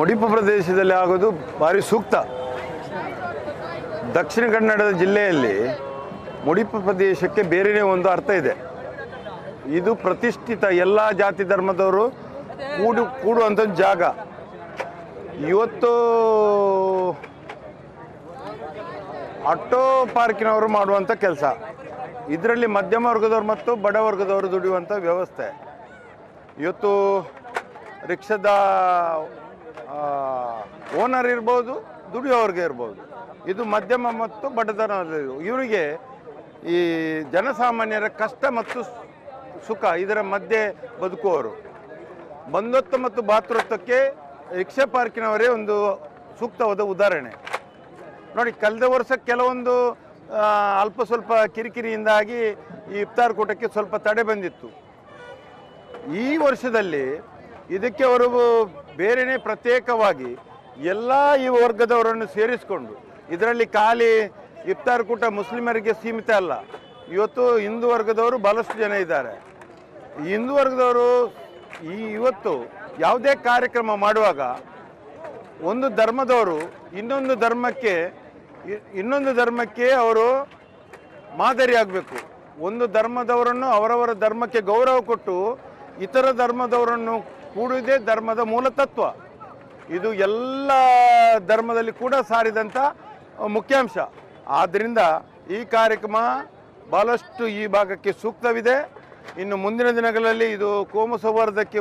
ಮುಡಿಪು ಪ್ರದೇಶದಲ್ಲಿ ಆಗೋದು ಭಾರಿ ಸೂಕ್ತ. ದಕ್ಷಿಣ ಕನ್ನಡದ ಜಿಲ್ಲೆಯಲ್ಲಿ ಮುಡಿಪು ಪ್ರದೇಶಕ್ಕೆ ಬೇರೆಯೇ ಒಂದು ಅರ್ಥ ಇದೆ. ಇದು ಪ್ರತಿಷ್ಠಿತ ಎಲ್ಲ ಜಾತಿ ಧರ್ಮದವರು ಕೂಡುವಂಥ ಜಾಗ. ಇವತ್ತು ಆಟೋ ಪಾರ್ಕಿನವರು ಮಾಡುವಂಥ ಕೆಲಸ, ಇದರಲ್ಲಿ ಮಧ್ಯಮ ವರ್ಗದವರು ಮತ್ತು ಬಡವರ್ಗದವರು ದುಡಿಯುವಂಥ ವ್ಯವಸ್ಥೆ. ಇವತ್ತು ರಿಕ್ಷಾದ ಓನರ್ ಇರ್ಬೋದು, ದುಡಿಯೋವ್ರಿಗೆ ಇರ್ಬೋದು. ಇದು ಮಧ್ಯಮ ಮತ್ತು ಬಡತನ ಇವರಿಗೆ ಈ ಜನಸಾಮಾನ್ಯರ ಕಷ್ಟ ಮತ್ತು ಸುಖ ಇದರ ಮಧ್ಯೆ ಬದುಕುವವರು. ಬಂದೊತ್ತು ಮತ್ತು ಬಾತೃತ್ವಕ್ಕೆ ರಿಕ್ಷಾ ಪಾರ್ಕಿನವರೇ ಒಂದು ಸೂಕ್ತವಾದ ಉದಾಹರಣೆ. ನೋಡಿ, ಕಳೆದ ವರ್ಷ ಕೆಲವೊಂದು ಅಲ್ಪ ಸ್ವಲ್ಪ ಕಿರಿಕಿರಿಯಿಂದಾಗಿ ಈ ಇಫ್ತಾರ್ ಕೂಟಕ್ಕೆ ಸ್ವಲ್ಪ ತಡೆ ಬಂದಿತ್ತು. ಈ ವರ್ಷದಲ್ಲಿ ಇದಕ್ಕೆ ಅವರು ಬೇರೆಯೇ ಪ್ರತ್ಯೇಕವಾಗಿ ಎಲ್ಲ ಈ ವರ್ಗದವರನ್ನು ಸೇರಿಸಿಕೊಂಡು, ಇದರಲ್ಲಿ ಖಾಲಿ ಇಫ್ತಾರ್ ಕೂಟ ಮುಸ್ಲಿಮರಿಗೆ ಸೀಮಿತ ಅಲ್ಲ, ಇವತ್ತು ಹಿಂದೂ ವರ್ಗದವರು ಬಹಳಷ್ಟು ಜನ ಇದ್ದಾರೆ. ಈ ಹಿಂದೂ ವರ್ಗದವರು ಇವತ್ತು ಯಾವುದೇ ಕಾರ್ಯಕ್ರಮ ಮಾಡುವಾಗ ಒಂದು ಧರ್ಮದವರು ಇನ್ನೊಂದು ಧರ್ಮಕ್ಕೆ ಅವರು ಮಾದರಿಯಾಗಬೇಕು. ಒಂದು ಧರ್ಮದವರನ್ನು ಅವರವರ ಧರ್ಮಕ್ಕೆ ಗೌರವ ಕೊಟ್ಟು ಇತರ ಧರ್ಮದವರನ್ನು ಕೂಡುವುದೇ ಧರ್ಮದ ಮೂಲ ತತ್ವ. ಇದು ಎಲ್ಲ ಧರ್ಮದಲ್ಲಿ ಕೂಡ ಸಾರಿದಂಥ ಮುಖ್ಯಾಂಶ. ಆದ್ದರಿಂದ ಈ ಕಾರ್ಯಕ್ರಮ ಭಾಳಷ್ಟು ಈ ಭಾಗಕ್ಕೆ ಸೂಕ್ತವಿದೆ. ಇನ್ನು ಮುಂದಿನ ದಿನಗಳಲ್ಲಿ ಇದು ಕೋಮು ಸೌಹಾರ್ದಕ್ಕೆ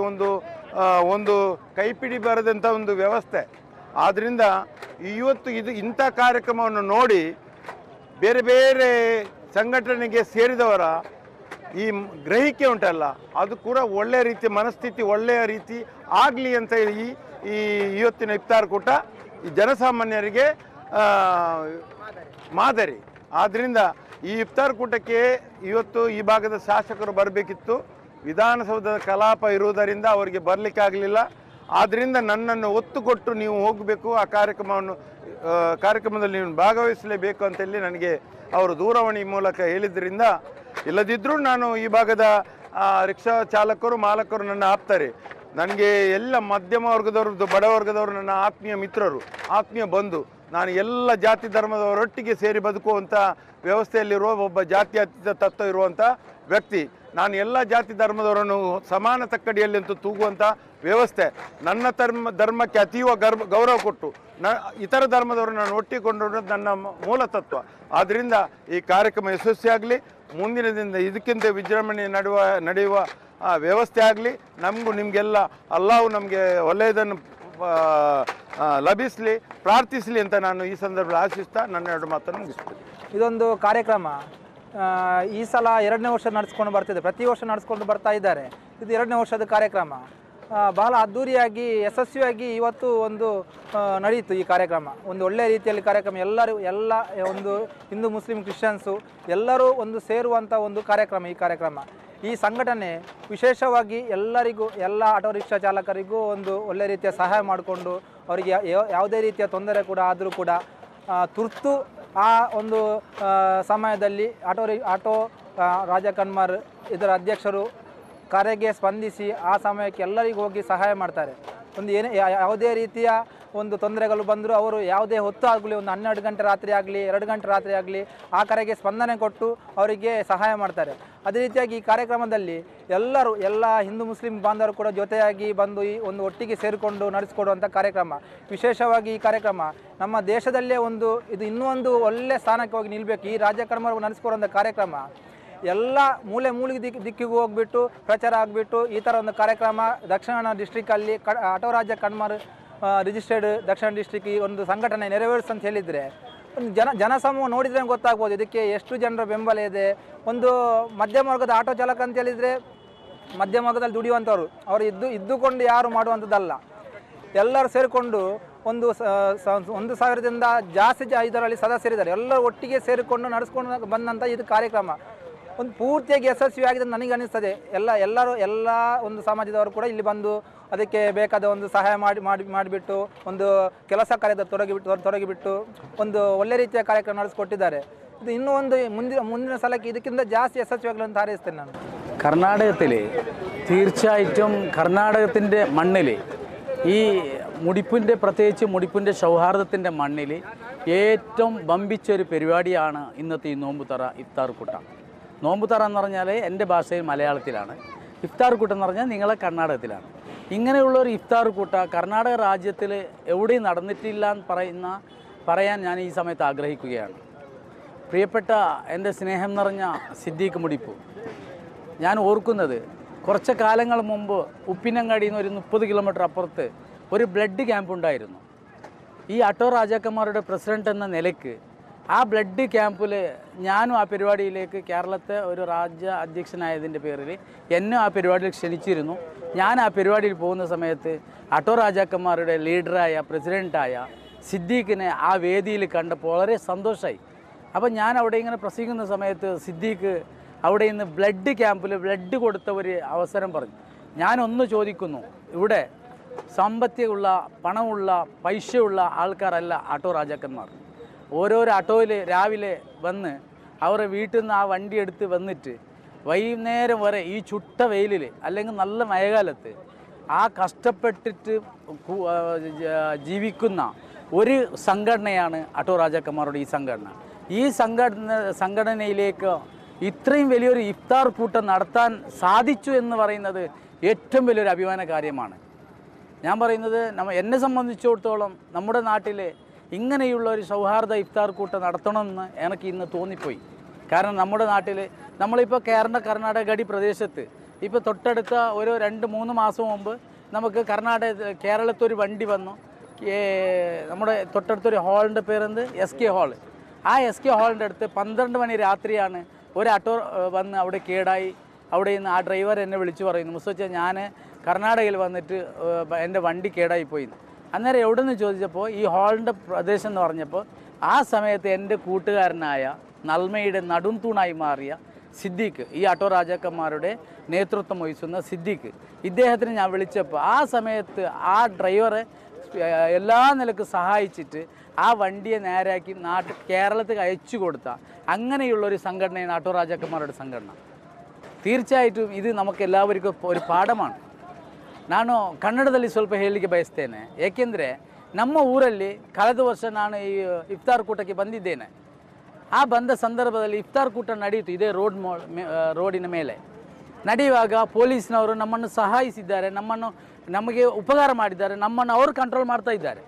ಒಂದು ಕೈಪಿಡಿ ಬರದಂಥ ಒಂದು ವ್ಯವಸ್ಥೆ. ಆದ್ದರಿಂದ ಇವತ್ತು ಇಂಥ ಕಾರ್ಯಕ್ರಮವನ್ನು ನೋಡಿ ಬೇರೆ ಬೇರೆ ಸಂಘಟನೆಗೆ ಸೇರಿದವರ ಈ ಗ್ರಹಿಕೆ ಉಂಟಲ್ಲ, ಅದು ಕೂಡ ಒಳ್ಳೆಯ ರೀತಿ ಮನಸ್ಥಿತಿ ಒಳ್ಳೆಯ ರೀತಿ ಆಗಲಿ ಅಂತ ಇವತ್ತಿನ ಇಫ್ತಾರ್ ಕೂಟ ಈ ಜನಸಾಮಾನ್ಯರಿಗೆ ಮಾದರಿ. ಆದ್ದರಿಂದ ಈ ಇಫ್ತಾರ್ ಕೂಟಕ್ಕೆ ಇವತ್ತು ಈ ಭಾಗದ ಶಾಸಕರು ಬರಬೇಕಿತ್ತು. ವಿಧಾನಸೌಧದ ಕಲಾಪ ಇರುವುದರಿಂದ ಅವರಿಗೆ ಬರಲಿಕ್ಕೆ ಆಗಲಿಲ್ಲ. ಆದ್ದರಿಂದ ನನ್ನನ್ನು ಒತ್ತು ಕೊಟ್ಟು ನೀವು ಹೋಗಬೇಕು, ಆ ಕಾರ್ಯಕ್ರಮದಲ್ಲಿ ನೀವು ಭಾಗವಹಿಸಲೇಬೇಕು ಅಂತೇಳಿ ನನಗೆ ಅವರು ದೂರವಾಣಿ ಮೂಲಕ ಹೇಳಿದ್ರಿಂದ, ಇಲ್ಲದಿದ್ದರೂ ನಾನು ಈ ಭಾಗದ ರಿಕ್ಷಾ ಚಾಲಕರು ಮಾಲಕರು ನನ್ನ ಆಪ್ತಾರೆ. ನನಗೆ ಎಲ್ಲ ಮಧ್ಯಮ ವರ್ಗದವ್ರದ್ದು ಬಡವರ್ಗದವರು ನನ್ನ ಆತ್ಮೀಯ ಮಿತ್ರರು, ಆತ್ಮೀಯ ಬಂಧು. ನಾನು ಎಲ್ಲ ಜಾತಿ ಧರ್ಮದವರೊಟ್ಟಿಗೆ ಸೇರಿ ಬದುಕುವಂಥ ವ್ಯವಸ್ಥೆಯಲ್ಲಿರುವ ಒಬ್ಬ ಜಾತ್ಯತೀತ ತತ್ವ ಇರುವಂಥ ವ್ಯಕ್ತಿ. ನಾನು ಎಲ್ಲ ಜಾತಿ ಧರ್ಮದವರನ್ನು ಸಮಾನ ತಕ್ಕಡಿಯಲ್ಲಿ ಅಂತ ತೂಗುವಂಥ ವ್ಯವಸ್ಥೆ. ನನ್ನ ಧರ್ಮಕ್ಕೆ ಅತೀವ ಗೌರವ ಕೊಟ್ಟು ಇತರ ಧರ್ಮದವರು ನಾನು ಒಟ್ಟಿಕೊಂಡು ನನ್ನ ಮೂಲ ತತ್ವ. ಆದ್ದರಿಂದ ಈ ಕಾರ್ಯಕ್ರಮ ಯಶಸ್ವಿಯಾಗಲಿ, ಮುಂದಿನ ದಿನದ ಇದಕ್ಕಿಂತ ವಿಜೃಂಭಣೆ ನಡೆಯುವ ವ್ಯವಸ್ಥೆ ಆಗಲಿ. ನಿಮಗೆಲ್ಲ ಅಲ್ಲಾಹು ನಮಗೆ ಒಳ್ಳೆಯದನ್ನು ಲಭಿಸಲಿ, ಪ್ರಾರ್ಥಿಸಲಿ ಅಂತ ನಾನು ಈ ಸಂದರ್ಭದಲ್ಲಿ ಆಶಿಸ್ತಾ ನನ್ನ ಎರಡು ಮಾತನ್ನು ಮುಗಿಸ್ತೇನೆ. ಇದೊಂದು ಕಾರ್ಯಕ್ರಮ ಈ ಸಲ 2ನೇ ವರ್ಷ ನಡೆಸ್ಕೊಂಡು ಬರ್ತಿದೆ. ಪ್ರತಿ ವರ್ಷ ನಡೆಸ್ಕೊಂಡು ಬರ್ತಾ ಇದ್ದಾರೆ. ಇದು 2ನೇ ವರ್ಷದ ಕಾರ್ಯಕ್ರಮ. ಬಹಳ ಅದ್ಧೂರಿಯಾಗಿ ಯಶಸ್ವಿಯಾಗಿ ಇವತ್ತು ಒಂದು ನಡೆಯಿತು ಈ ಕಾರ್ಯಕ್ರಮ. ಒಂದು ಒಳ್ಳೆಯ ರೀತಿಯಲ್ಲಿ ಕಾರ್ಯಕ್ರಮ, ಎಲ್ಲ ಒಂದು ಹಿಂದೂ ಮುಸ್ಲಿಂ ಕ್ರಿಶ್ಚಿಯನ್ಸು ಎಲ್ಲರೂ ಒಂದು ಸೇರುವಂಥ ಒಂದು ಕಾರ್ಯಕ್ರಮ. ಈ ಕಾರ್ಯಕ್ರಮ, ಈ ಸಂಘಟನೆ ವಿಶೇಷವಾಗಿ ಎಲ್ಲರಿಗೂ, ಎಲ್ಲ ಆಟೋ ರಿಕ್ಷಾ ಚಾಲಕರಿಗೂ ಒಂದು ಒಳ್ಳೆಯ ರೀತಿಯ ಸಹಾಯ ಮಾಡಿಕೊಂಡು ಅವರಿಗೆ ಯಾವುದೇ ರೀತಿಯ ತೊಂದರೆ ಕೂಡ ಆದರೂ ಕೂಡ ತುರ್ತು ಆ ಒಂದು ಸಮಯದಲ್ಲಿ ಆಟೋ ರಾಜ ಕನ್ಮಾರ್ ಇದರ ಅಧ್ಯಕ್ಷರು ಕರೆಗೆ ಸ್ಪಂದಿಸಿ ಆ ಸಮಯಕ್ಕೆ ಎಲ್ಲರಿಗೂ ಹೋಗಿ ಸಹಾಯ ಮಾಡ್ತಾರೆ. ಒಂದು ಯಾವುದೇ ರೀತಿಯ ಒಂದು ತೊಂದರೆಗಳು ಬಂದರೂ ಅವರು ಯಾವುದೇ ಹೊತ್ತು ಆಗಲಿ, ಒಂದು 12 ಗಂಟೆ ರಾತ್ರಿ ಆಗಲಿ 2 ಗಂಟೆ ರಾತ್ರಿ ಆಗಲಿ ಆ ಕರೆಗೆ ಸ್ಪಂದನೆ ಕೊಟ್ಟು ಅವರಿಗೆ ಸಹಾಯ ಮಾಡ್ತಾರೆ. ಅದೇ ರೀತಿಯಾಗಿ ಈ ಕಾರ್ಯಕ್ರಮದಲ್ಲಿ ಎಲ್ಲ ಹಿಂದೂ ಮುಸ್ಲಿಂ ಬಾಂಧವರು ಕೂಡ ಜೊತೆಯಾಗಿ ಬಂದು ಈ ಒಂದು ಒಟ್ಟಿಗೆ ಸೇರಿಕೊಂಡು ನಡೆಸಿಕೊಡುವಂಥ ಕಾರ್ಯಕ್ರಮ. ವಿಶೇಷವಾಗಿ ಈ ಕಾರ್ಯಕ್ರಮ ನಮ್ಮ ದೇಶದಲ್ಲೇ ಇದು ಇನ್ನೂ ಒಂದು ಒಳ್ಳೆಯ ಸ್ಥಾನಕ್ಕೆ ಹೋಗಿ ನಿಲ್ಲಬೇಕು. ಈ ರಾಜ್ಯ ಕರ್ಮರು ನಡೆಸಿಕೊಡುವಂಥ ಕಾರ್ಯಕ್ರಮ ಎಲ್ಲ ಮೂಲೆ ದಿಕ್ಕಿಗೂ ಹೋಗ್ಬಿಟ್ಟು ಪ್ರಚಾರ ಆಗಿಬಿಟ್ಟು ಈ ಥರ ಒಂದು ಕಾರ್ಯಕ್ರಮ ದಕ್ಷಿಣ ಡಿಸ್ಟ್ರಿಕ್ಕಲ್ಲಿ ಆಟೋ ರಾಜ್ಯ ಕಣ್ಮಾರ್ ರಿಜಿಸ್ಟರ್ಡ್ ದಕ್ಷಿಣ ಡಿಸ್ಟ್ರಿಕ್ ಈ ಒಂದು ಸಂಘಟನೆ ನೆರವೇರಿಸಂತ ಹೇಳಿದರೆ ಒಂದು ಜನಸಮೂಹ ನೋಡಿದರೆ ಗೊತ್ತಾಗ್ಬೋದು ಇದಕ್ಕೆ ಎಷ್ಟು ಜನರ ಬೆಂಬಲ ಇದೆ. ಒಂದು ಮಧ್ಯಮ ವರ್ಗದ ಆಟೋ ಚಾಲಕ ಅಂತ ಹೇಳಿದರೆ ಮಧ್ಯಮ ವರ್ಗದಲ್ಲಿ ದುಡಿಯುವಂಥವ್ರು, ಅವರು ಇದ್ದುಕೊಂಡು ಯಾರು ಮಾಡುವಂಥದ್ದಲ್ಲ. ಎಲ್ಲರೂ ಸೇರಿಕೊಂಡು 1,000ದಿಂದ ಜಾಸ್ತಿ ಇದರಲ್ಲಿ ಸದಸ್ಯರಿದ್ದಾರೆ. ಎಲ್ಲರೂ ಒಟ್ಟಿಗೆ ಸೇರಿಕೊಂಡು ನಡೆಸ್ಕೊಂಡು ಬಂದಂಥ ಇದು ಕಾರ್ಯಕ್ರಮ ಒಂದು ಪೂರ್ತಿಯಾಗಿ ಯಶಸ್ವಿಯಾಗಿದೆ ಅಂತ ನನಗೆ ಅನಿಸ್ತದೆ. ಎಲ್ಲ ಒಂದು ಸಮಾಜದವರು ಕೂಡ ಇಲ್ಲಿ ಬಂದು ಅದಕ್ಕೆ ಬೇಕಾದ ಒಂದು ಸಹಾಯ ಮಾಡಿಬಿಟ್ಟು ಒಂದು ಕೆಲಸ ಕಾರ್ಯದ ತೊಡಗಿಬಿಟ್ಟು ಒಂದು ಒಳ್ಳೆ ರೀತಿಯ ಕಾರ್ಯಕ್ರಮ ನಡೆಸಿಕೊಟ್ಟಿದ್ದಾರೆ. ഇത് ಇನ್ನೂ ಒಂದು ಮುಂದಿನ ಸಲಕ್ಕೆ ಇದಕ್ಕಿಂತ ಜಾಸ್തി ಯಶಸ್ವಿಯಾಗಲಿ ಅಂತ ಹಾರೈಸ್ತೇನೆ ನಾನು. കർണാടകത്തിൽ തീർച്ചയായിട്ടും കർണാടകത്തിൻ്റെ മണ്ണിൽ ഈ മുടിപ്പിൻ്റെ പ്രത്യേകിച്ച് മുടിപ്പിൻ്റെ സൗഹാർദ്ദത്തിൻ്റെ മണ്ണിൽ ഏറ്റവും വമ്പിച്ചൊരു പരിപാടിയാണ് ഇന്നത്തെ ഈ നോമ്പുതറ ഇഫ്താർ കൂട്ട. നോമ്പുതറ എന്ന് പറഞ്ഞാൽ എൻ്റെ ഭാഷയിൽ മലയാളത്തിലാണ്, ഇഫ്താർ കൂട്ടം എന്ന് പറഞ്ഞാൽ നിങ്ങളെ കർണാടകത്തിലാണ്. ഇങ്ങനെയുള്ളൊരു ഇഫ്താർ കൂട്ട കർണാടക രാജ്യത്തിൽ എവിടെയും നടന്നിട്ടില്ല എന്ന് പറയാൻ ഞാൻ ഈ സമയത്ത് ആഗ്രഹിക്കുകയാണ്. പ്രിയപ്പെട്ട എൻ്റെ സ്നേഹം നിറഞ്ഞ സിദ്ദീഖ് മുടിപ്പു, ഞാൻ ഓർക്കുന്നത് കുറച്ച് കാലങ്ങൾ മുമ്പ് ഉപ്പിനങ്ങാടിയിൽ നിന്ന് ഒരു 30 കിലോമീറ്റർ അപ്പുറത്ത് ഒരു ബ്ലഡ് ക്യാമ്പ് ഉണ്ടായിരുന്നു. ഈ അട്ടോ രാജാക്കന്മാരുടെ പ്രസിഡന്റ് എന്ന നിലയ്ക്ക് ആ ബ്ലഡ് ക്യാമ്പിൽ ഞാനും ആ പരിപാടിയിലേക്ക് കേരളത്തെ ഒരു രാജ്യ അധ്യക്ഷനായതിൻ്റെ പേരിൽ എന്നെ ആ പരിപാടിയിൽ ക്ഷണിച്ചിരുന്നു. ഞാൻ ആ പരിപാടിയിൽ പോകുന്ന സമയത്ത് അട്ടോ രാജാക്കന്മാരുടെ ലീഡറായ പ്രസിഡൻ്റായ സിദ്ദീഖിനെ ആ വേദിയിൽ കണ്ടപ്പോൾ വളരെ സന്തോഷമായി. അപ്പം ഞാൻ അവിടെ ഇങ്ങനെ പ്രസംഗിക്കുന്ന സമയത്ത് സിദ്ദീഖ് അവിടെ നിന്ന് ബ്ലഡ് ക്യാമ്പിൽ ബ്ലഡ് കൊടുത്ത ഒരു അവസരം പറഞ്ഞു. ഞാനൊന്ന് ചോദിക്കുന്നു, ഇവിടെ സാമ്പത്തികമുള്ള പണമുള്ള പൈസയുള്ള ആൾക്കാരല്ല ആട്ടോ രാജാക്കന്മാർ. ഓരോരോ ആട്ടോയിൽ രാവിലെ വന്ന് അവരുടെ വീട്ടിൽ നിന്ന് ആ വണ്ടി എടുത്ത് വന്നിട്ട് വൈകുന്നേരം വരെ ഈ ചുട്ട വെയിലിൽ അല്ലെങ്കിൽ നല്ല മഴക്കാലത്ത് ആ കഷ്ടപ്പെട്ടിട്ട് ജീവിക്കുന്ന ഒരു സംഘടനയാണ് ആട്ടോ രാജാക്കന്മാരുടെ ഈ സംഘടന. ഈ സംഘടനയിലേക്ക് ഇത്രയും വലിയൊരു ഇഫ്താർ കൂട്ടം നടത്താൻ സാധിച്ചു എന്ന് പറയുന്നത് ഏറ്റവും വലിയൊരു അഭിമാന കാര്യമാണ്. ഞാൻ പറയുന്നത് എന്നെ സംബന്ധിച്ചിടത്തോളം നമ്മുടെ നാട്ടിൽ ഇങ്ങനെയുള്ള ഒരു സൗഹാർദ്ദ ഇഫ്താർ കൂട്ടം നടത്തണമെന്ന് എനിക്ക് ഇന്ന് തോന്നിപ്പോയി. കാരണം നമ്മുടെ നാട്ടിൽ നമ്മളിപ്പോൾ കർണാടക ഗഡി പ്രദേശത്ത് ഇപ്പോൾ തൊട്ടടുത്ത ഒരു 2-3 മാസം മുമ്പ് നമുക്ക് കേരളത്തൊരു വണ്ടി വന്നു. നമ്മുടെ തൊട്ടടുത്തൊരു ഹാളിൻ്റെ പേരെന്ത് SK ഹാൾ. ആ SK ഹാളിൻ്റെ അടുത്ത് 12 മണി രാത്രിയാണ് ഒരു ആട്ടോ വന്ന് അവിടെ കേടായി. അവിടെ നിന്ന് ആ ഡ്രൈവർ എന്നെ വിളിച്ചു പറയുന്നു, മുസ്തഫ ഞാൻ കർണാടകയിൽ വന്നിട്ട് എൻ്റെ വണ്ടി കേടായിപ്പോയി. അന്നേരം എവിടെ നിന്ന് ചോദിച്ചപ്പോൾ ഈ ഹാളിൻ്റെ പ്രദേശം എന്ന് പറഞ്ഞപ്പോൾ ആ സമയത്ത് എൻ്റെ കൂട്ടുകാരനായ നൽമയുടെ നടും തൂണായി മാറിയ സിദ്ദീഖ്, ഈ ആട്ടോ രാജാക്കന്മാരുടെ നേതൃത്വം വഹിക്കുന്ന സിദ്ദീഖ്, ഇദ്ദേഹത്തിന് ഞാൻ വിളിച്ചപ്പോൾ ആ സമയത്ത് ആ ഡ്രൈവറെ എല്ലാ നിലക്കും സഹായിച്ചിട്ട് ആ വണ്ടിയെ നേരാക്കി കേരളത്തിൽ അയച്ചു കൊടുത്ത അങ്ങനെയുള്ളൊരു സംഘടനയാണ് ആട്ടോ ರಾಜಕುಮಾರರ ಸಂಘಟನೆ. തീർച്ചയായിട്ടും ഇത് നമുക്ക് ಎಲ್ಲರಿಗೂ ഒരു ಪಾಠമാണ്. ನಾನು ಕನ್ನಡದಲ್ಲಿ ಸ್ವಲ್ಪ ಹೇಳಲಿಕ್ಕೆ ಬಯಸ್ತೇನೆ. ಏಕೆಂದರೆ ನಮ್ಮ ಊರಲ್ಲಿ ಕಳೆದ ವರ್ಷ ನಾನು ಈ ಇಫ್ತಾರ್ ಕೂಟಕ್ಕೆ ಬಂದಿದ್ದೇನೆ. ಆ ಬಂದ ಸಂದರ್ಭದಲ್ಲಿ ಇಫ್ತಾರ್ ಕೂಟ ನಡೆಯಿತು ಇದೇ ರೋಡಿನ ಮೇಲೆ. ನಡೆಯುವಾಗ ಪೊಲೀಸ್ನವರು ನಮ್ಮನ್ನು ಸಹಾಯಿಸಿದ್ದಾರೆ, ನಮಗೆ ಉಪಕಾರ ಮಾಡಿದ್ದಾರೆ, ನಮ್ಮನ್ನು ಅವರು ಕಂಟ್ರೋಲ್ ಮಾಡ್ತಾ ಇದ್ದಾರೆ.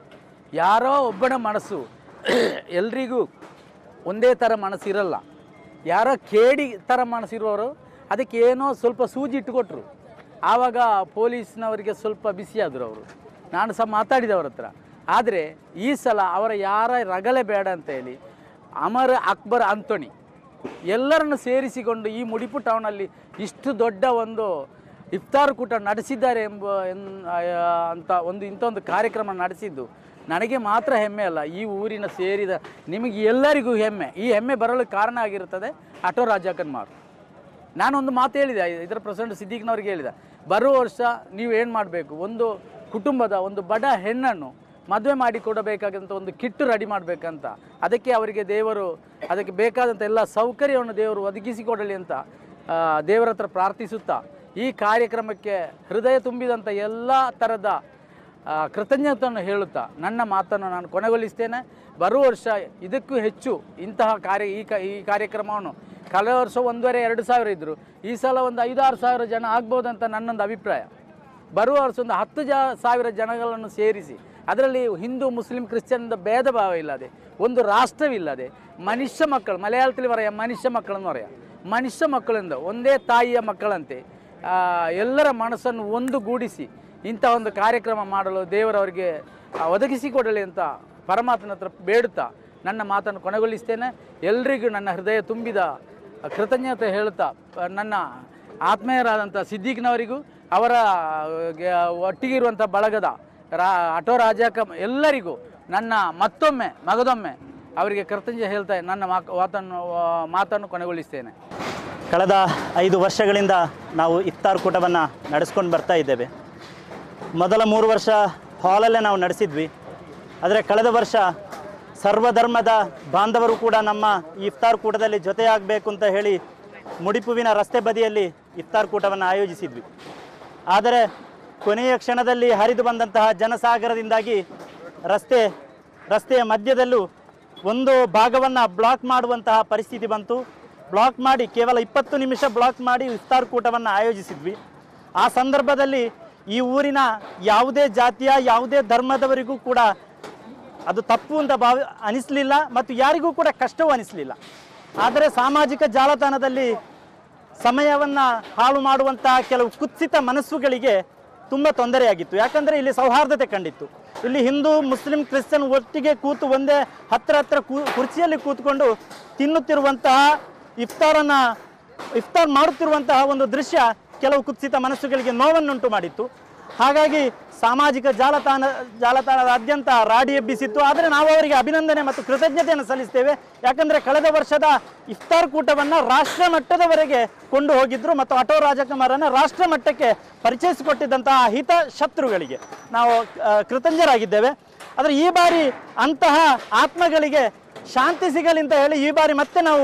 ಯಾರೋ ಒಬ್ಬನ ಮನಸ್ಸು ಎಲ್ರಿಗೂ ಒಂದೇ ಥರ ಮನಸ್ಸಿರಲ್ಲ. ಯಾರೋ ಕೇಡಿ ಥರ ಮನಸ್ಸಿರೋರು ಅದಕ್ಕೆ ಏನೋ ಸ್ವಲ್ಪ ಸೂಜಿ ಇಟ್ಟುಕೊಟ್ರು. ಆವಾಗ ಪೊಲೀಸ್ನವರಿಗೆ ಸ್ವಲ್ಪ ಬಿಸಿಯಾದರು ಅವರು. ನಾನು ಸಹ ಮಾತಾಡಿದವ್ರ ಹತ್ರ. ಆದರೆ ಈ ಸಲ ಅವರ ಯಾರ ರಗಳೆ ಬೇಡ ಅಂತ ಹೇಳಿ ಅಮರ್ ಅಕ್ಬರ್ ಆಂಟೋನಿ ಎಲ್ಲರನ್ನು ಸೇರಿಸಿಕೊಂಡು ಈ ಮುಡಿಪು ಟೌನಲ್ಲಿ ಇಷ್ಟು ದೊಡ್ಡ ಒಂದು ಇಫ್ತಾರ್ ಕೂಟ ನಡೆಸಿದ್ದಾರೆ ಅಂತ ಇಂಥ ಒಂದು ಕಾರ್ಯಕ್ರಮ ನಡೆಸಿದ್ದು ನನಗೆ ಮಾತ್ರ ಹೆಮ್ಮೆ ಅಲ್ಲ, ಈ ಊರಿನ ಸೇರಿದ ನಿಮಗೆ ಎಲ್ಲರಿಗೂ ಹೆಮ್ಮೆ. ಈ ಹೆಮ್ಮೆ ಬರಲು ಕಾರಣ ಆಗಿರುತ್ತದೆ ಆಟೋ ರಾಜಾಕನ್ಮಾರ್. ನಾನೊಂದು ಮಾತು ಹೇಳಿದೆ, ಇದರ ಪ್ರೆಸಿಡೆಂಟ್ ಸಿದ್ದಿಕ್ನವ್ರಿಗೆ ಹೇಳಿದೆ, ಬರುವ ವರ್ಷ ನೀವು ಏನು ಮಾಡಬೇಕು, ಒಂದು ಕುಟುಂಬದ ಒಂದು ಬಡ ಹೆಣ್ಣನ್ನು ಮದುವೆ ಮಾಡಿ ಕೊಡಬೇಕಾದಂಥ ಒಂದು ಕಿಟ್ಟು ರೆಡಿ ಮಾಡಬೇಕಂತ. ಅದಕ್ಕೆ ಅವರಿಗೆ ದೇವರು ಅದಕ್ಕೆ ಬೇಕಾದಂಥ ಎಲ್ಲ ಸೌಕರ್ಯವನ್ನು ದೇವರು ಒದಗಿಸಿಕೊಡಲಿ ಅಂತ ದೇವರ ಹತ್ರ ಪ್ರಾರ್ಥಿಸುತ್ತಾ ಈ ಕಾರ್ಯಕ್ರಮಕ್ಕೆ ಹೃದಯ ತುಂಬಿದಂಥ ಎಲ್ಲ ಥರದ ಕೃತಜ್ಞತೆಯನ್ನು ಹೇಳುತ್ತಾ ನನ್ನ ಮಾತನ್ನು ನಾನು ಕೊನೆಗೊಳಿಸ್ತೇನೆ. ಬರುವ ವರ್ಷ ಇದಕ್ಕೂ ಹೆಚ್ಚು ಇಂತಹ ಈ ಕಾರ್ಯಕ್ರಮವನ್ನು ಕಳೆದ ವರ್ಷ 1,500-2,000 ಇದ್ದರು. ಈ ಸಲ ಒಂದು 5-6 ಸಾವಿರ ಜನ ಆಗ್ಬೋದಂತ ನನ್ನೊಂದು ಅಭಿಪ್ರಾಯ. ಬರುವ ವರ್ಷ ಒಂದು 10,000 ಜನಗಳನ್ನು ಸೇರಿಸಿ ಅದರಲ್ಲಿ ಹಿಂದೂ ಮುಸ್ಲಿಂ ಕ್ರಿಶ್ಚಿಯನ್ ಭೇದ ಭಾವ ಇಲ್ಲದೆ, ಒಂದು ರಾಷ್ಟ್ರವಿಲ್ಲದೆ, ಮನುಷ್ಯ ಮಕ್ಕಳು, ಮಲಯಾಳದಲ್ಲಿ ಬರೆಯ ಮನುಷ್ಯ ಮಕ್ಕಳನ್ನು ಬರೆಯ ಮನುಷ್ಯ ಮಕ್ಕಳಿಂದ ಒಂದೇ ತಾಯಿಯ ಮಕ್ಕಳಂತೆ ಎಲ್ಲರ ಮನಸ್ಸನ್ನು ಒಂದುಗೂಡಿಸಿ ಇಂಥ ಒಂದು ಕಾರ್ಯಕ್ರಮ ಮಾಡಲು ದೇವರವರಿಗೆ ಒದಗಿಸಿಕೊಡಲಿ ಅಂತ ಪರಮಾತ್ಮನ ಹತ್ರ ಬೇಡುತ್ತಾ ನನ್ನ ಮಾತನ್ನು ಕೊನೆಗೊಳಿಸ್ತೇನೆ. ಎಲ್ರಿಗೂ ನನ್ನ ಹೃದಯ ತುಂಬಿದ ಕೃತಜ್ಞತೆ ಹೇಳುತ್ತಾ ನನ್ನ ಆತ್ಮೀಯರಾದಂಥ ಸಿದ್ದಿಕ್ನವರಿಗೂ ಅವರ ಒಟ್ಟಿಗಿರುವಂಥ ಬಳಗದ ಆಟೋ ರಾಜಾಕ ಎಲ್ಲರಿಗೂ ನನ್ನ ಮಗದೊಮ್ಮೆ ಅವರಿಗೆ ಕೃತಜ್ಞತೆ ಹೇಳ್ತಾ ನನ್ನ ಮಾತನ್ನು ಕೊನೆಗೊಳಿಸ್ತೇನೆ. ಕಳೆದ 5 ವರ್ಷಗಳಿಂದ ನಾವು ಇಫ್ತಾರ್ ಕೂಟವನ್ನು ನಡೆಸ್ಕೊಂಡು ಬರ್ತಾ ಇದ್ದೇವೆ. ಮೊದಲ 3 ವರ್ಷ ಹಾಲಲ್ಲೇ ನಾವು ನಡೆಸಿದ್ವಿ. ಆದರೆ ಕಳೆದ ವರ್ಷ ಸರ್ವಧರ್ಮದ ಬಾಂಧವರು ಕೂಡ ನಮ್ಮ ಈ ಇಫ್ತಾರ್ ಕೂಟದಲ್ಲಿ ಜೊತೆಯಾಗಬೇಕು ಅಂತ ಹೇಳಿ ಮುಡಿಪುವಿನ ರಸ್ತೆ ಬದಿಯಲ್ಲಿ ಇಫ್ತಾರ್ ಕೂಟವನ್ನು ಆಯೋಜಿಸಿದ್ವಿ. ಆದರೆ ಕೊನೆಯ ಕ್ಷಣದಲ್ಲಿ ಹರಿದು ಬಂದಂತಹ ಜನಸಾಗರದಿಂದಾಗಿ ರಸ್ತೆಯ ಮಧ್ಯದಲ್ಲೂ ಒಂದು ಭಾಗವನ್ನು ಬ್ಲಾಕ್ ಮಾಡುವಂತಹ ಪರಿಸ್ಥಿತಿ ಬಂತು. ಬ್ಲಾಕ್ ಮಾಡಿ ಕೇವಲ 20 ನಿಮಿಷ ಬ್ಲಾಕ್ ಮಾಡಿ ಇಫ್ತಾರ್ ಕೂಟವನ್ನು ಆಯೋಜಿಸಿದ್ವಿ. ಆ ಸಂದರ್ಭದಲ್ಲಿ ಈ ಊರಿನ ಯಾವುದೇ ಜಾತಿಯ ಯಾವುದೇ ಧರ್ಮದವರಿಗೂ ಕೂಡ ಅದು ತಪ್ಪು ಅಂತ ಅನಿಸಲಿಲ್ಲ ಮತ್ತು ಯಾರಿಗೂ ಕೂಡ ಕಷ್ಟವೂ ಅನಿಸಲಿಲ್ಲ. ಆದರೆ ಸಾಮಾಜಿಕ ಜಾಲತಾಣದಲ್ಲಿ ಸಮಯವನ್ನು ಹಾಳು ಮಾಡುವಂತಹ ಕೆಲವು ಕುತ್ಸಿತ ಮನಸ್ಸುಗಳಿಗೆ ತುಂಬ ತೊಂದರೆಯಾಗಿತ್ತು. ಯಾಕಂದರೆ ಇಲ್ಲಿ ಸೌಹಾರ್ದತೆ ಕಂಡಿತ್ತು. ಇಲ್ಲಿ ಹಿಂದೂ ಮುಸ್ಲಿಂ ಕ್ರಿಶ್ಚಿಯನ್ ಒಟ್ಟಿಗೆ ಕೂತು ಒಂದೇ ಹತ್ರ ಕುರ್ಚಿಯಲ್ಲಿ ಕೂತ್ಕೊಂಡು ತಿನ್ನುತ್ತಿರುವಂತಹ ಇಫ್ತಾರ್ ಮಾಡುತ್ತಿರುವಂತಹ ಒಂದು ದೃಶ್ಯ ಕೆಲವು ಕುತ್ಸಿತ ಮನಸ್ಸುಗಳಿಗೆ ನೋವನ್ನುಂಟು ಮಾಡಿತ್ತು. ಹಾಗಾಗಿ ಸಾಮಾಜಿಕ ಜಾಲತಾಣದಾದ್ಯಂತ ರಾಡಿ ಎಬ್ಬಿಸಿತ್ತು. ಆದರೆ ನಾವು ಅವರಿಗೆ ಅಭಿನಂದನೆ ಮತ್ತು ಕೃತಜ್ಞತೆಯನ್ನು ಸಲ್ಲಿಸ್ತೇವೆ. ಯಾಕಂದರೆ ಕಳೆದ ವರ್ಷದ ಇಫ್ತಾರ್ ಕೂಟವನ್ನು ರಾಷ್ಟ್ರ ಮಟ್ಟದವರೆಗೆ ಕೊಂಡು ಹೋಗಿದ್ರು ಮತ್ತು ಆಟೋ ರಾಜಕುಮಾರನ ರಾಷ್ಟ್ರ ಮಟ್ಟಕ್ಕೆ ಪರಿಚಯಿಸಿಕೊಟ್ಟಿದ್ದಂತಹ ಹಿತಶತ್ರುಗಳಿಗೆ ನಾವು ಕೃತಜ್ಞರಾಗಿದ್ದೇವೆ. ಆದರೆ ಈ ಬಾರಿ ಅಂತಹ ಆತ್ಮಗಳಿಗೆ ಶಾಂತಿ ಸಿಗಲಿ ಅಂತ ಹೇಳಿ ಈ ಬಾರಿ ಮತ್ತೆ ನಾವು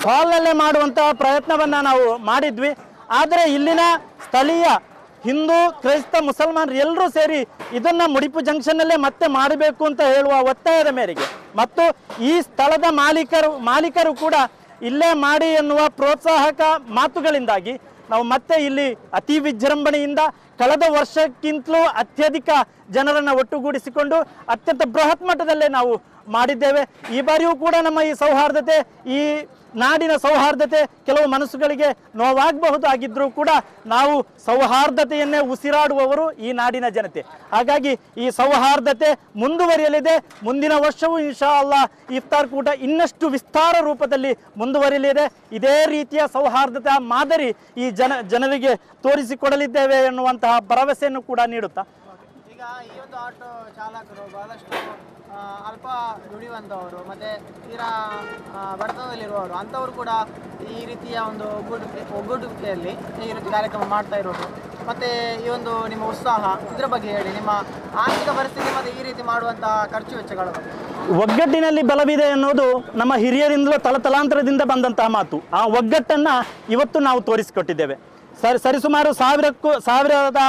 ಹಾಲಲ್ಲೇ ಮಾಡುವಂತಹ ಪ್ರಯತ್ನವನ್ನು ನಾವು ಮಾಡಿದ್ವಿ. ಆದರೆ ಇಲ್ಲಿನ ಸ್ಥಳೀಯ ಹಿಂದೂ ಕ್ರೈಸ್ತ ಮುಸಲ್ಮಾನರು ಎಲ್ಲರೂ ಸೇರಿ ಇದನ್ನು ಮುಡಿಪು ಜಂಕ್ಷನ್ನಲ್ಲೇ ಮತ್ತೆ ಮಾಡಬೇಕು ಅಂತ ಹೇಳುವ ಒತ್ತಾಯದ ಮೇರೆಗೆ ಮತ್ತು ಈ ಸ್ಥಳದ ಮಾಲೀಕರು ಕೂಡ ಇಲ್ಲೇ ಮಾಡಿ ಎನ್ನುವ ಪ್ರೋತ್ಸಾಹಕ ಮಾತುಗಳಿಂದಾಗಿ ನಾವು ಮತ್ತೆ ಇಲ್ಲಿ ಅತಿ ವಿಜೃಂಭಣೆಯಿಂದ ಕಳೆದ ವರ್ಷಕ್ಕಿಂತಲೂ ಅತ್ಯಧಿಕ ಜನರನ್ನು ಒಟ್ಟುಗೂಡಿಸಿಕೊಂಡು ಅತ್ಯಂತ ಬೃಹತ್ ಮಟ್ಟದಲ್ಲೇ ನಾವು ಮಾಡಿದ್ದೇವೆ. ಈ ಬಾರಿಯೂ ಕೂಡ ನಮ್ಮ ಈ ಸೌಹಾರ್ದತೆ, ಈ ನಾಡಿನ ಸೌಹಾರ್ದತೆ ಕೆಲವು ಮನಸ್ಸುಗಳಿಗೆ ನೋವಾಗಬಹುದಾಗಿದ್ದರೂ ಕೂಡ ನಾವು ಸೌಹಾರ್ದತೆಯನ್ನೇ ಉಸಿರಾಡುವವರು ಈ ನಾಡಿನ ಜನತೆ. ಹಾಗಾಗಿ ಈ ಸೌಹಾರ್ದತೆ ಮುಂದುವರಿಯಲಿದೆ. ಮುಂದಿನ ವರ್ಷವೂ ಇನ್ಶಾ ಅಲ್ಲಾಹ್ ಇಫ್ತಾರ್ ಕೂಟ ಇನ್ನಷ್ಟು ವಿಸ್ತಾರ ರೂಪದಲ್ಲಿ ಮುಂದುವರಿಯಲಿದೆ. ಇದೇ ರೀತಿಯ ಸೌಹಾರ್ದತೆಯ ಮಾದರಿ ಈ ಜನರಿಗೆ ತೋರಿಸಿಕೊಡಲಿದ್ದೇವೆ ಎನ್ನುವಂತಹ ಭರವಸೆಯನ್ನು ಕೂಡ ನೀಡುತ್ತಾ ಈಗ ಈ ಒಂದು ಆಟೋ ಚಾಲಕರು ಬಹಳಷ್ಟು ಅಲ್ಪ ದುಡಿಯುವಂಥವರು ಮತ್ತು ತೀರಾ ಬಡತನದಲ್ಲಿರುವವರು ಅಂಥವರು ಕೂಡ ಈ ರೀತಿಯ ಒಂದು ಒಗ್ಗೂಡುವಿಕೆಯಲ್ಲಿ ಈ ರೀತಿ ಕಾರ್ಯಕ್ರಮ ಮಾಡ್ತಾ ಇರೋದು ಮತ್ತು ಈ ಒಂದು ನಿಮ್ಮ ಉತ್ಸಾಹ ಇದರ ಬಗ್ಗೆ ಹೇಳಿ, ನಿಮ್ಮ ಆರ್ಥಿಕ ಪರಿಸ್ಥಿತಿ ಮತ್ತು ಈ ರೀತಿ ಮಾಡುವಂತಹ ಖರ್ಚು ವೆಚ್ಚಗಳ ಬಗ್ಗೆ. ಒಗ್ಗಟ್ಟಿನಲ್ಲಿ ಬಲವಿದೆ ಎನ್ನುವುದು ನಮ್ಮ ಹಿರಿಯರಿಂದಲೂ ತಲತಲಾಂತರದಿಂದ ಬಂದಂತಹ ಮಾತು. ಆ ಒಗ್ಗಟ್ಟನ್ನು ಇವತ್ತು ನಾವು ತೋರಿಸಿಕೊಟ್ಟಿದ್ದೇವೆ. ಸರಿಸುಮಾರು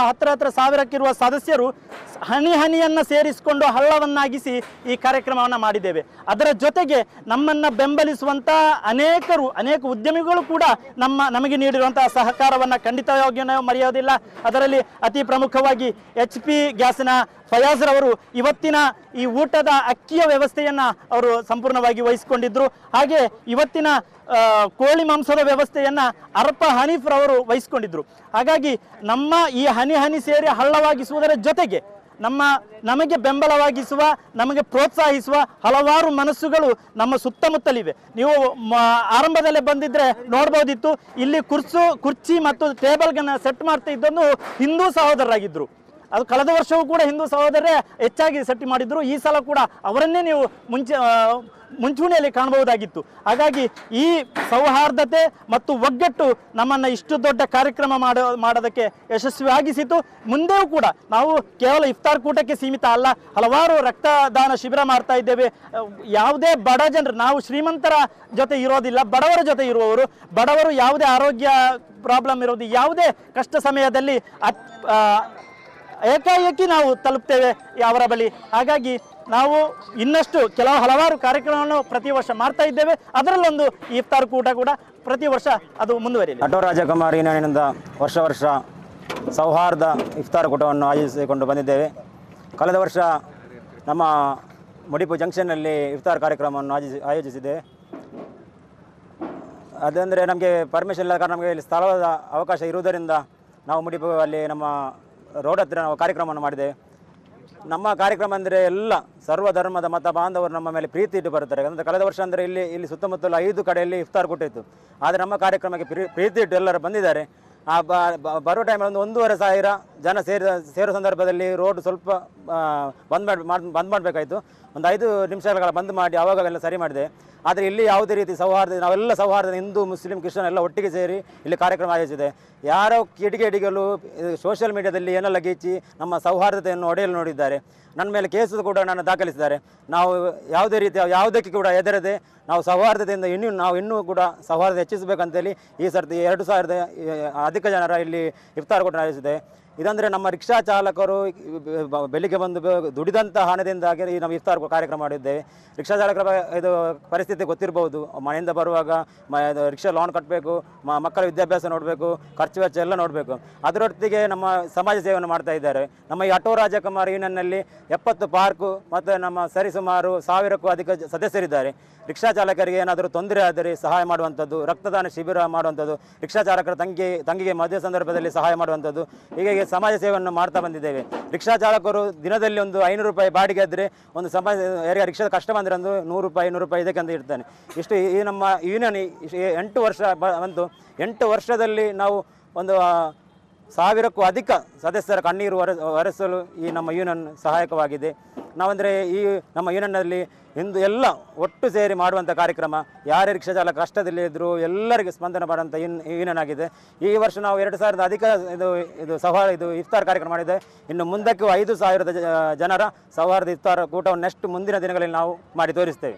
ಹತ್ರ ಸಾವಿರಕ್ಕಿರುವ ಸದಸ್ಯರು ಹನಿಯನ್ನು ಸೇರಿಸಿಕೊಂಡು ಹಳ್ಳವನ್ನಾಗಿಸಿ ಈ ಕಾರ್ಯಕ್ರಮವನ್ನು ಮಾಡಿದ್ದೇವೆ. ಅದರ ಜೊತೆಗೆ ನಮ್ಮನ್ನು ಬೆಂಬಲಿಸುವಂಥ ಅನೇಕ ಉದ್ಯಮಿಗಳು ಕೂಡ ನಮಗೆ ನೀಡಿರುವಂತಹ ಸಹಕಾರವನ್ನು ಖಂಡಿತವಾಗಿಯೂ ನಾವು ಮರೆಯೋದಿಲ್ಲ. ಅದರಲ್ಲಿ ಅತಿ ಪ್ರಮುಖವಾಗಿ HP ಗ್ಯಾಸ್ನ ಫಯಾಜ್ರವರು ಇವತ್ತಿನ ಈ ಊಟದ ಅಕ್ಕಿಯ ವ್ಯವಸ್ಥೆಯನ್ನು ಅವರು ಸಂಪೂರ್ಣವಾಗಿ ವಹಿಸಿಕೊಂಡಿದ್ದರು. ಹಾಗೆ ಇವತ್ತಿನ ಕೋಳಿ ಮಾಂಸದ ವ್ಯವಸ್ಥೆಯನ್ನು ಅರ್ಪ ಹನೀಫ್ರವರು ವಹಿಸಿಕೊಂಡಿದ್ದರು. ಹಾಗಾಗಿ ನಮ್ಮ ಈ ಹನಿ ಸೇರಿ ಹಳ್ಳವಾಗಿಸುವುದರ ಜೊತೆಗೆ ನಮಗೆ ಬೆಂಬಲವಾಗಿಸುವ, ನಮಗೆ ಪ್ರೋತ್ಸಾಹಿಸುವ ಹಲವಾರು ಮನಸ್ಸುಗಳು ನಮ್ಮ ಸುತ್ತಮುತ್ತಲಿವೆ. ನೀವು ಆರಂಭದಲ್ಲೇ ಬಂದಿದ್ರೆ ನೋಡ್ಬೋದಿತ್ತು, ಇಲ್ಲಿ ಕುರ್ಚಿ ಮತ್ತು ಟೇಬಲ್ಗಳನ್ನ ಸೆಟ್ ಮಾಡ್ತಾ ಇದ್ದನ್ನು ಹಿಂದೂ ಸಹೋದರರಾಗಿದ್ದರು. ಅದು ಕಳೆದ ವರ್ಷವೂ ಕೂಡ ಹಿಂದೂ ಸಹೋದರರೇ ಹೆಚ್ಚಾಗಿ ಸೆಟ್ ಮಾಡಿದ್ರು. ಈ ಸಲ ಕೂಡ ಅವರನ್ನೇ ನೀವು ಮುಂಚೂಣಿಯಲ್ಲಿ ಕಾಣಬಹುದಾಗಿತ್ತು. ಹಾಗಾಗಿ ಈ ಸೌಹಾರ್ದತೆ ಮತ್ತು ಒಗ್ಗಟ್ಟು ನಮ್ಮನ್ನು ಇಷ್ಟು ದೊಡ್ಡ ಕಾರ್ಯಕ್ರಮ ಮಾಡೋದಕ್ಕೆ ಯಶಸ್ವಿಯಾಗಿಸಿತು. ಮುಂದೆಯೂ ಕೂಡ ನಾವು ಕೇವಲ ಇಫ್ತಾರ್ ಕೂಟಕ್ಕೆ ಸೀಮಿತ ಅಲ್ಲ, ಹಲವಾರು ರಕ್ತದಾನ ಶಿಬಿರ ಮಾಡ್ತಾ ಇದ್ದೇವೆ. ಯಾವುದೇ ಬಡ ಜನರು, ನಾವು ಶ್ರೀಮಂತರ ಜೊತೆ ಇರೋದಿಲ್ಲ, ಬಡವರ ಜೊತೆ ಇರುವವರು. ಬಡವರು ಯಾವುದೇ ಆರೋಗ್ಯ ಪ್ರಾಬ್ಲಮ್ ಇರೋದು, ಯಾವುದೇ ಕಷ್ಟ ಸಮಯದಲ್ಲಿ ಏಕಾಏಕಿ ನಾವು ತಲುಪ್ತೇವೆ ಅವರ ಬಳಿ. ಹಾಗಾಗಿ ನಾವು ಇನ್ನಷ್ಟು ಹಲವಾರು ಕಾರ್ಯಕ್ರಮವನ್ನು ಪ್ರತಿ ವರ್ಷ ಮಾಡ್ತಾ ಇದ್ದೇವೆ. ಅದರಲ್ಲೊಂದು ಇಫ್ತಾರ್ ಕೂಟ ಕೂಡ ಪ್ರತಿ ವರ್ಷ ಅದು ಮುಂದುವರಿಯಲಿ. ಆಟೋ ರಾಜಕುಮಾರ್ ಯೂನಿಯನ್ನಿಂದ ವರ್ಷ ಸೌಹಾರ್ದ ಇಫ್ತಾರ್ ಕೂಟವನ್ನು ಆಯೋಜಿಸಿಕೊಂಡು ಬಂದಿದ್ದೇವೆ. ಕಳೆದ ವರ್ಷ ನಮ್ಮ ಮುಡಿಪು ಜಂಕ್ಷನ್ನಲ್ಲಿ ಇಫ್ತಾರ್ ಕಾರ್ಯಕ್ರಮವನ್ನು ಆಯೋಜಿಸಿದ್ದೇವೆ. ಅದಂದರೆ ನಮಗೆ ಪರ್ಮಿಷನ್ ಇಲ್ಲ ಕಾರಣ ನಮಗೆ ಇಲ್ಲಿ ಸ್ಥಳದ ಅವಕಾಶ ಇರುವುದರಿಂದ ನಾವು ಮುಡಿಪು ಅಲ್ಲಿ ನಮ್ಮ ರೋಡ್ ಹತ್ತಿರ ನಾವು ಕಾರ್ಯಕ್ರಮವನ್ನು ಮಾಡಿದ್ದೇವೆ. ನಮ್ಮ ಕಾರ್ಯಕ್ರಮ ಅಂದರೆ ಎಲ್ಲ ಸರ್ವಧರ್ಮದ ಮತ ಬಾಂಧವರು ನಮ್ಮ ಮೇಲೆ ಪ್ರೀತಿ ಇಟ್ಟು ಬರುತ್ತಾರೆ. ಅಂದರೆ ಕಳೆದ ವರ್ಷ ಅಂದರೆ ಇಲ್ಲಿ ಸುತ್ತಮುತ್ತಲು 5 ಕಡೆಯಲ್ಲಿ ಇಫ್ತಾರ್ ಕೊಟ್ಟಿತ್ತು. ಆದರೆ ನಮ್ಮ ಕಾರ್ಯಕ್ರಮಕ್ಕೆ ಪ್ರೀತಿ ಇಟ್ಟು ಎಲ್ಲರೂ ಬಂದಿದ್ದಾರೆ. ಆ ಬರೋ ಟೈಮಲ್ಲಿ 1,500 ಜನ ಸೇರೋ ಸಂದರ್ಭದಲ್ಲಿ ರೋಡ್ ಸ್ವಲ್ಪ ಬಂದ್ ಮಾಡಬೇಕಾಯಿತು. ಒಂದು 5 ನಿಮಿಷಗಳ ಬಂದ್ ಮಾಡಿ ಆವಾಗೆಲ್ಲ ಸರಿ ಮಾಡಿದೆ. ಆದರೆ ಇಲ್ಲಿ ಯಾವುದೇ ರೀತಿ ನಾವೆಲ್ಲ ಸೌಹಾರ್ದ ಹಿಂದೂ ಮುಸ್ಲಿಂ ಕ್ರಿಶ್ಚಿಯನ್ ಎಲ್ಲ ಒಟ್ಟಿಗೆ ಸೇರಿ ಇಲ್ಲಿ ಕಾರ್ಯಕ್ರಮ ಆಯೋಜಿಸಿದೆ. ಯಾರೋ ಕಿಡಿಗೇಡಿಗಳು ಸೋಷಿಯಲ್ ಮೀಡಿಯಾದಲ್ಲಿ ಏನೆಲ್ಲ ಗೀಚಿ ನಮ್ಮ ಸೌಹಾರ್ದತೆಯನ್ನು ಒಡೆಯಲು ನೋಡಿದ್ದಾರೆ. ನನ್ನ ಮೇಲೆ ಕೇಸು ಕೂಡ ನಾನು ದಾಖಲಿಸಿದ್ದಾರೆ. ನಾವು ಯಾವುದೇ ರೀತಿಯ ಯಾವುದಕ್ಕೆ ಕೂಡ ಹೆದರದೆ ನಾವು ಸೌಹಾರ್ದತೆಯಿಂದ ಇನ್ನೂ ಕೂಡ ಸೌಹಾರ್ದ ಹೆಚ್ಚಿಸಬೇಕಂತೇಳಿ ಈ ಸರ್ತಿ 2015 ಅಧಿಕ ಜನರ ಇಲ್ಲಿ ಇಫ್ತಾರ್ ಕೂಟ ನಡೆಸಿದೆ. ಇದಂದರೆ ನಮ್ಮ ರಿಕ್ಷಾ ಚಾಲಕರು ಬೆಳಿಗ್ಗೆ ಬಂದು ದುಡಿದಂಥ ಹಣದಿಂದಾಗಿ ಈ ನಮ್ಮ ಇಫ್ತಾರ್ ಕಾರ್ಯಕ್ರಮ ಮಾಡಿದ್ದೇವೆ. ರಿಕ್ಷಾ ಚಾಲಕರ ಇದು ಪರಿಸ್ಥಿತಿ ಗೊತ್ತಿರ್ಬೋದು. ಮನೆಯಿಂದ ಬರುವಾಗ ರಿಕ್ಷಾ ಲೋನ್ ಕಟ್ಟಬೇಕು, ಮಕ್ಕಳ ವಿದ್ಯಾಭ್ಯಾಸ ನೋಡಬೇಕು, ಖರ್ಚು ವೆಚ್ಚ ಎಲ್ಲ ನೋಡಬೇಕು. ಅದರೊಟ್ಟಿಗೆ ನಮ್ಮ ಸಮಾಜ ಸೇವೆಯನ್ನು ಮಾಡ್ತಾ ಇದ್ದಾರೆ. ನಮ್ಮ ಈ ಆಟೋ ರಾಜಕುಮಾರ್ ಯೂನಿಯನ್ನಲ್ಲಿ 70 ಪಾರ್ಕು ಮತ್ತು ನಮ್ಮ ಸರಿಸುಮಾರು 1000ಕ್ಕೂ ಅಧಿಕ ಸದಸ್ಯರಿದ್ದಾರೆ. ರಿಕ್ಷಾ ಚಾಲಕರಿಗೆ ಏನಾದರೂ ತೊಂದರೆ ಆದರೆ ಸಹಾಯ ಮಾಡುವಂಥದ್ದು, ರಕ್ತದಾನ ಶಿಬಿರ ಮಾಡುವಂಥದ್ದು, ರಿಕ್ಷಾ ಚಾಲಕರ ತಂಗಿಗೆ ಮದುವೆ ಸಂದರ್ಭದಲ್ಲಿ ಸಹಾಯ ಮಾಡುವಂಥದ್ದು, ಹೀಗೆ ಸಮಾಜ ಸೇವೆಯನ್ನು ಮಾಡ್ತಾ ಬಂದಿದ್ದೇವೆ. ರಿಕ್ಷಾ ಚಾಲಕರು ದಿನದಲ್ಲಿ ಒಂದು 500 ರೂಪಾಯಿ ಬಾಡಿಗೆ ಆದರೆ ಒಂದು ಸಮಾಜ ಯಾರಿಗೆ ರಿಕ್ಷಾದ ಕಷ್ಟ ಬಂದರೆ ಒಂದು 100 ರೂಪಾಯಿ 200 ರೂಪಾಯಿ ಇದಕ್ಕೆ ಅಂತ ಇರ್ತಾನೆ. ಇಷ್ಟು ಈ ನಮ್ಮ ಯೂನಿಯನ್ 8 ವರ್ಷ ಬಂತು. 8 ವರ್ಷದಲ್ಲಿ ನಾವು ಒಂದು 1000ಕ್ಕೂ ಅಧಿಕ ಸದಸ್ಯರ ಕಣ್ಣೀರು ಒರೆಸಲು ಈ ನಮ್ಮ ಯೂನಿಯನ್ ಸಹಾಯಕವಾಗಿದೆ. ನಾವಂದರೆ ಈ ನಮ್ಮ ಯೂನಿಯನ್ನಲ್ಲಿ ಇಂದು ಎಲ್ಲ ಒಟ್ಟು ಸೇರಿ ಮಾಡುವಂಥ ಕಾರ್ಯಕ್ರಮ, ಯಾರೇ ರಿಕ್ಷಾ ಚಾಲಕ ಕಷ್ಟದಲ್ಲಿ ಇದ್ದರೂ ಎಲ್ಲರಿಗೆ ಸ್ಪಂದನೆ ಮಾಡುವಂಥ ಯೂನಿಯನ್ ಆಗಿದೆ. ಈ ವರ್ಷ ನಾವು 2000 ಅಧಿಕ ಇದು ಇಫ್ತಾರ್ ಕಾರ್ಯಕ್ರಮ ಮಾಡಿದೆ. ಇನ್ನು ಮುಂದಕ್ಕೂ 5000 ಜನರ ಸೌಹಾರ್ದ ಇಫ್ತಾರ್ ಕೂಟವನ್ನು ನೆಕ್ಸ್ಟ್ ಮುಂದಿನ ದಿನಗಳಲ್ಲಿ ನಾವು ಮಾಡಿ ತೋರಿಸ್ತೇವೆ.